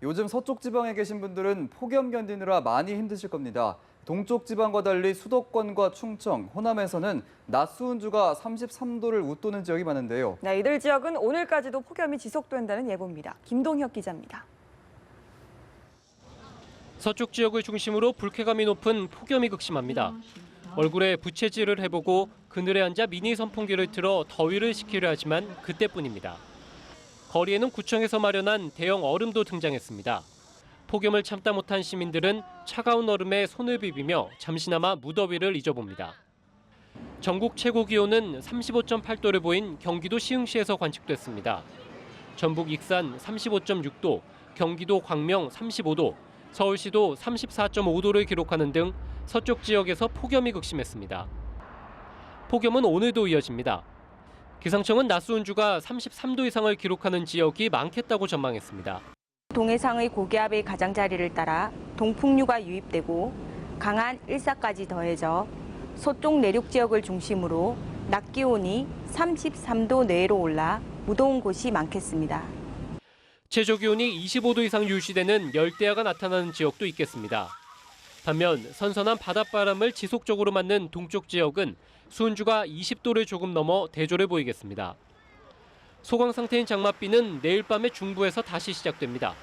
요즘 서쪽 지방에 계신 분들은 폭염 견디느라 많이 힘드실 겁니다. 동쪽 지방과 달리 수도권과 충청, 호남에서는 낮 수온주가 33도를 웃도는 지역이 많은데요. 네, 이들 지역은 오늘까지도 폭염이 지속된다는 예보입니다. 김동혁 기자입니다. 서쪽 지역을 중심으로 불쾌감이 높은 폭염이 극심합니다. 얼굴에 부채질을 해보고 그늘에 앉아 미니 선풍기를 틀어 더위를 식히려 하지만 그때뿐입니다. 거리에는 구청에서 마련한 대형 얼음도 등장했습니다. 폭염을 참다 못한 시민들은 차가운 얼음에 손을 비비며 잠시나마 무더위를 잊어봅니다. 전국 최고 기온은 35.8도를 보인 경기도 시흥시에서 관측됐습니다. 전북 익산 35.6도, 경기도 광명 35도, 서울시도 34.5도를 기록하는 등 서쪽 지역에서 폭염이 극심했습니다. 폭염은 오늘도 이어집니다. 기상청은 낮 수온주가 33도 이상을 기록하는 지역이 많겠다고 전망했습니다. 동해상의 고기압의 가장자리를 따라 동풍류가 유입되고 강한 일사까지 더해져 서쪽 내륙 지역을 중심으로 낮 기온이 33도 내외로 올라 무더운 곳이 많겠습니다. 최저 기온이 25도 이상 유지되는 열대야가 나타나는 지역도 있겠습니다. 반면 선선한 바닷바람을 지속적으로 맞는 동쪽 지역은 수온주가 20도를 조금 넘어 대조를 보이겠습니다. 소강 상태인 장맛비는 내일 밤에 중부에서 다시 시작됩니다.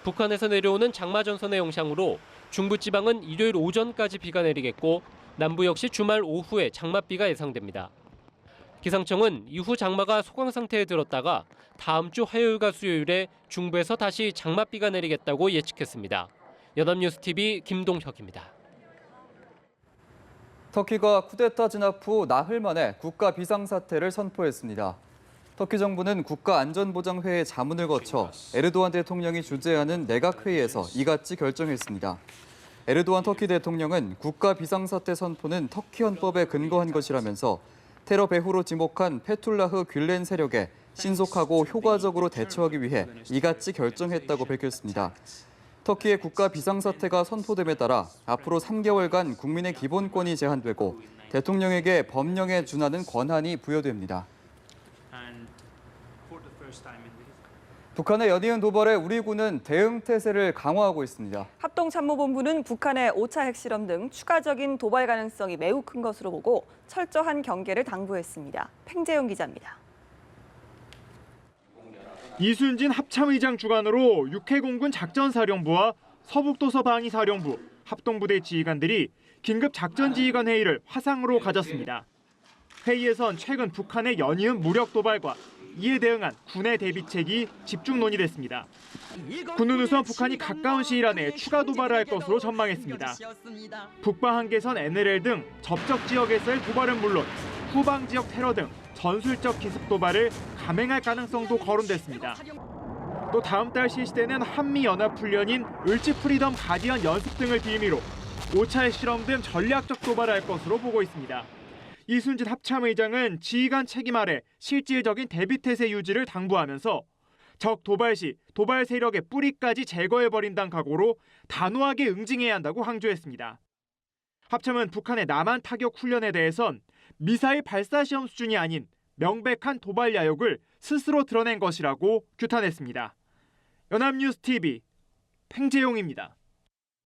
북한에서 내려오는 장마전선의 영향으로 중부지방은 일요일 오전까지 비가 내리겠고 남부 역시 주말 오후에 장맛비가 예상됩니다. 기상청은 이후 장마가 소강 상태에 들었다가 다음 주 화요일과 수요일에 중부에서 다시 장맛비가 내리겠다고 예측했습니다. 연합뉴스TV 김동혁입니다. 터키가 쿠데타 진압 후 나흘 만에 국가 비상사태를 선포했습니다. 터키 정부는 국가안전보장회의 자문을 거쳐 에르도안 대통령이 주재하는 내각회의에서 이같이 결정했습니다. 에르도안 터키 대통령은 국가 비상사태 선포는 터키 헌법에 근거한 것이라면서 테러 배후로 지목한 페툴라흐 뷸렌 세력에 신속하고 효과적으로 대처하기 위해 이같이 결정했다고 밝혔습니다. 터키의 국가 비상사태가 선포됨에 따라 앞으로 3개월간 국민의 기본권이 제한되고 대통령에게 법령에 준하는 권한이 부여됩니다. 북한의 연이은 도발에 우리 군은 대응 태세를 강화하고 있습니다. 합동참모본부는 북한의 5차 핵실험 등 추가적인 도발 가능성이 매우 큰 것으로 보고 철저한 경계를 당부했습니다. 팽재용 기자입니다. 이순진 합참의장 주관으로 육해공군 작전사령부와 서북도서방위사령부, 합동부대 지휘관들이 긴급 작전지휘관 회의를 화상으로 가졌습니다. 회의에선 최근 북한의 연이은 무력 도발과 이에 대응한 군의 대비책이 집중 논의됐습니다. 군은 우선 북한이 가까운 시일 안에 추가 도발을 할 것으로 전망했습니다. 북방 한계선 NLL 등 접촉 지역에서의 도발은 물론 후방 지역 테러 등 전술적 기습 도발을 감행할 가능성도 거론됐습니다. 또 다음 달 실시되는 한미연합훈련인 을지 프리덤 가디언 연습 등을 빌미로 5차 핵실험 등 전략적 도발을 할 것으로 보고 있습니다. 이순진 합참의장은 지휘관 책임 아래 실질적인 대비태세 유지를 당부하면서 적 도발 시 도발 세력의 뿌리까지 제거해버린다는 각오로 단호하게 응징해야 한다고 강조했습니다. 합참은 북한의 남한 타격 훈련에 대해선 미사일 발사 시험 수준이 아닌 명백한 도발 야욕을 스스로 드러낸 것이라고 규탄했습니다. 연합뉴스TV 팽재용입니다.